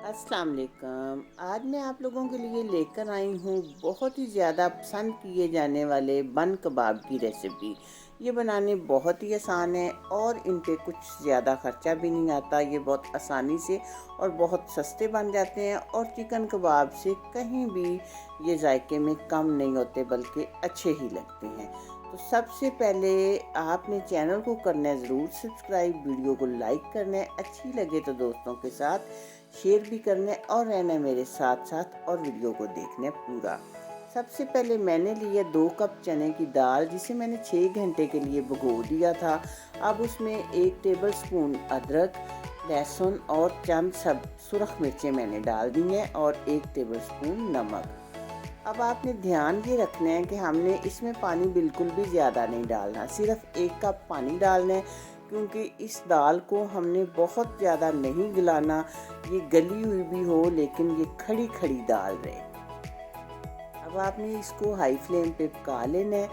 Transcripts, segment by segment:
अस्सलाम वालेकुम। आज मैं आप लोगों के लिए लेकर आई हूँ बहुत ही ज़्यादा पसंद किए जाने वाले बन कबाब की रेसिपी। ये बनाने बहुत ही आसान है और इन पे कुछ ज़्यादा ख़र्चा भी नहीं आता। ये बहुत आसानी से और बहुत सस्ते बन जाते हैं और चिकन कबाब से कहीं भी ये जायके में कम नहीं होते बल्कि अच्छे ही लगते हैं। तो सबसे पहले आपने चैनल को करना है ज़रूर सब्सक्राइब, वीडियो को लाइक करना है, अच्छी लगे तो दोस्तों के साथ शेयर भी करना है और रहना है मेरे साथ साथ और वीडियो को देखना है पूरा। सबसे पहले मैंने लिया 2 कप चने की दाल जिसे मैंने 6 घंटे के लिए भिगो दिया था। अब उसमें 1 टेबल स्पून अदरक, लहसुन और चंद सब सुरख मिर्चें मैंने डाल दी हैं और 1 टेबल स्पून नमक। अब आपने ध्यान ये रखना है कि हमने इसमें पानी बिल्कुल भी ज़्यादा नहीं डालना, सिर्फ 1 कप पानी डालना है क्योंकि इस दाल को हमने बहुत ज़्यादा नहीं गलाना। ये गली हुई भी हो लेकिन ये खड़ी खड़ी दाल रहे। अब आपने इसको हाई फ्लेम पे पका लेना है।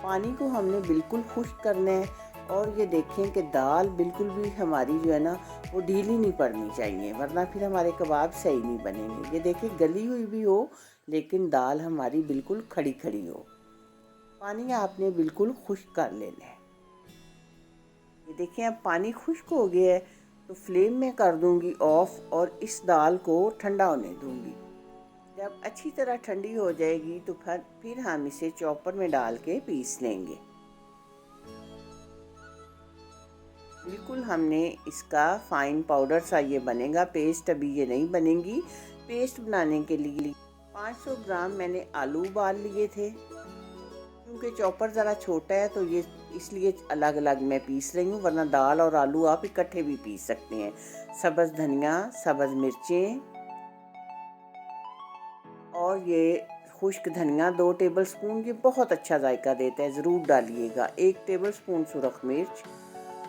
पानी को हमने बिल्कुल खुश्क करना है और ये देखें कि दाल बिल्कुल भी हमारी जो है ना वो ढीली नहीं पड़नी चाहिए, वरना फिर हमारे कबाब सही नहीं बनेंगे। ये देखें गली हुई भी हो लेकिन दाल हमारी बिल्कुल खड़ी खड़ी हो। पानी आपने बिल्कुल खुश्क कर लेना है। ये देखिए अब पानी खुश्क हो गया है तो फ्लेम में कर दूंगी ऑफ और इस दाल को ठंडा होने दूंगी। जब अच्छी तरह ठंडी हो जाएगी तो फिर हम इसे चॉपर में डाल के पीस लेंगे। बिल्कुल हमने इसका फाइन पाउडर सा ये बनेगा, पेस्ट अभी ये नहीं बनेगी। पेस्ट बनाने के लिए 500 ग्राम मैंने आलू उबाल लिए थे। क्योंकि चॉपर ज़रा छोटा है तो ये इसलिए अलग अलग मैं पीस रही हूँ, वरना दाल और आलू आप इकट्ठे भी पीस सकते हैं। सब्ज़ धनिया, सब्ज़ मिर्चें और ये खुश्क धनिया 2 टेबल स्पून, ये बहुत अच्छा जायका देता है, ज़रूर डालिएगा। 1 टेबल स्पून सुरख मिर्च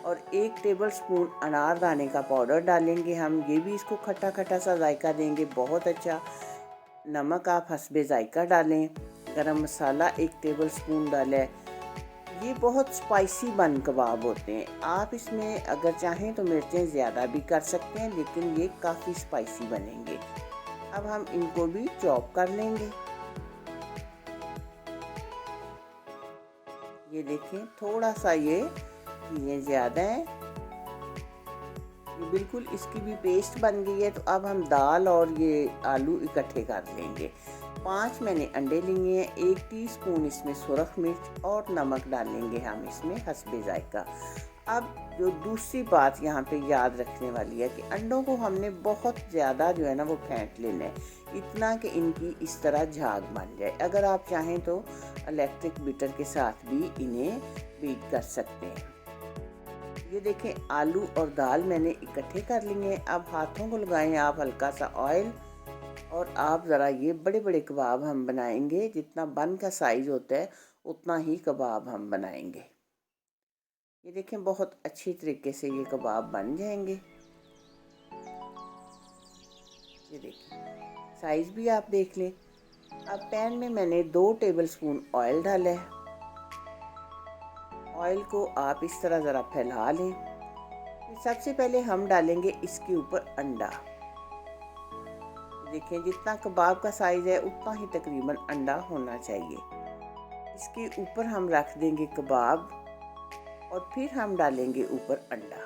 और 1 टेबल स्पून अनारदाने का पाउडर डालेंगे हम, ये भी इसको खट्टा खट्टा सा जायका देंगे बहुत अच्छा। नमक आप हस्बे जायका डालें। गरम मसाला 1 टेबल स्पून डालें। ये बहुत स्पाइसी बन कबाब होते हैं, आप इसमें अगर चाहें तो मिर्चें ज़्यादा भी कर सकते हैं लेकिन ये काफ़ी स्पाइसी बनेंगे। अब हम इनको भी चॉप कर लेंगे। ये देखें थोड़ा सा ये चीज़ें ज़्यादा हैं, ये बिल्कुल इसकी भी पेस्ट बन गई है। तो अब हम दाल और ये आलू इकट्ठे कर लेंगे। 5 मैंने अंडे लिए हैं, 1 टीस्पून इसमें सुरख मिर्च और नमक डालेंगे हम इसमें हस्बे जायका। अब जो दूसरी बात यहाँ पे याद रखने वाली है कि अंडों को हमने बहुत ज़्यादा जो है ना वो फेंट लेना है, इतना कि इनकी इस तरह झाग बन जाए। अगर आप चाहें तो इलेक्ट्रिक बीटर के साथ भी इन्हें बीट कर सकते हैं। ये देखें आलू और दाल मैंने इकट्ठे कर लिए हैं। अब हाथों को लगाएं आप हल्का सा ऑयल और आप ज़रा ये बड़े बड़े कबाब हम बनाएंगे, जितना बन का साइज़ होता है उतना ही कबाब हम बनाएंगे। ये देखें बहुत अच्छी तरीके से ये कबाब बन जाएंगे। ये देखें साइज़ भी आप देख लें। अब पैन में मैंने 2 टेबल स्पून ऑयल डाला है। ऑयल को आप इस तरह ज़रा फैला लें। फिर सबसे पहले हम डालेंगे इसके ऊपर अंडा। देखें जितना कबाब का साइज़ है उतना ही तकरीबन अंडा होना चाहिए। इसके ऊपर हम रख देंगे कबाब और फिर हम डालेंगे ऊपर अंडा।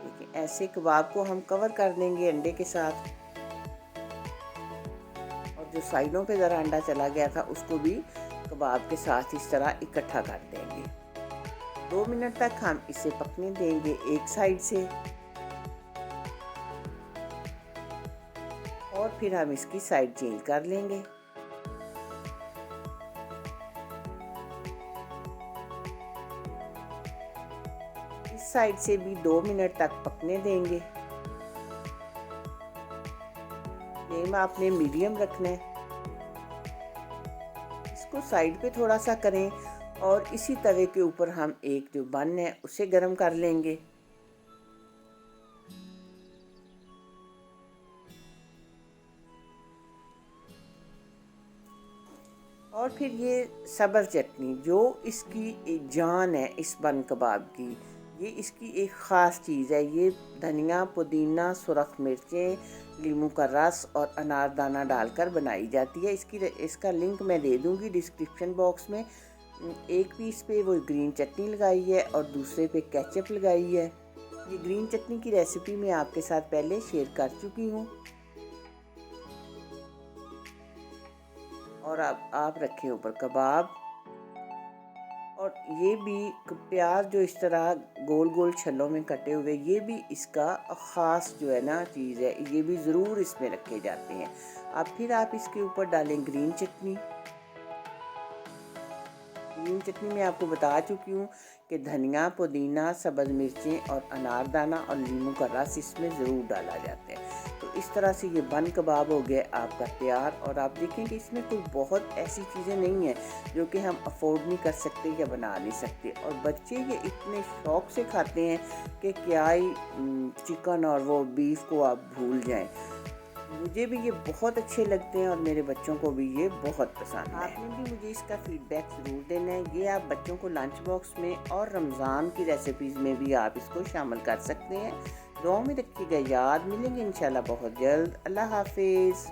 देखिए ऐसे कबाब को हम कवर कर देंगे अंडे के साथ और जो साइडों पे ज़रा अंडा चला गया था उसको भी कबाब के साथ इस तरह इकट्ठा कर देंगे। 2 मिनट तक हम इसे पकने देंगे एक साइड से और फिर हम इसकी साइड चेंज कर लेंगे। इस साइड से भी 2 मिनट तक पकने देंगे। फ्लेम आपने मीडियम रखना है। इसको साइड पे थोड़ा सा करें और इसी तवे के ऊपर हम एक जो बन है उसे गरम कर लेंगे। और फिर ये सब्ज़ चटनी जो इसकी एक जान है इस बन कबाब की, ये इसकी एक ख़ास चीज़ है। ये धनिया, पुदीना, सुरख मिर्चें, नींबू का रस और अनारदाना डालकर बनाई जाती है। इसका लिंक मैं दे दूँगी डिस्क्रिप्शन बॉक्स में। एक पीस पे वो ग्रीन चटनी लगाई है और दूसरे पे केचप लगाई है। ये ग्रीन चटनी की रेसिपी मैं आपके साथ पहले शेयर कर चुकी हूँ। और अब आप रखें ऊपर कबाब, और ये भी प्याज जो इस तरह गोल गोल छल्लों में कटे हुए, ये भी इसका ख़ास जो है ना चीज़ है, ये भी ज़रूर इसमें रखे जाते हैं। अब फिर आप इसके ऊपर डालें ग्रीन चटनी। ग्रीन चटनी मैं आपको बता चुकी हूँ कि धनिया, पुदीना, सब्ज़ मिर्चें और अनारदाना और नींबू का रस इसमें ज़रूर डाला जाता है। तो इस तरह से ये बन कबाब हो गया आपका तैयार। और आप देखें कि इसमें कोई बहुत ऐसी चीज़ें नहीं हैं जो कि हम अफोर्ड नहीं कर सकते या बना नहीं सकते, और बच्चे ये इतने शौक़ से खाते हैं कि क्या ही चिकन और वो बीफ को आप भूल जाएं। मुझे भी ये बहुत अच्छे लगते हैं और मेरे बच्चों को भी ये बहुत पसंद है। आपने भी मुझे इसका फीडबैक ज़रूर देना है। ये आप बच्चों को लंच बॉक्स में और रमज़ान की रेसिपीज़ में भी आप इसको शामिल कर सकते हैं। दुआ में रखिएगा याद। मिलेंगे इंशाल्लाह बहुत जल्द। अल्लाह हाफिज़।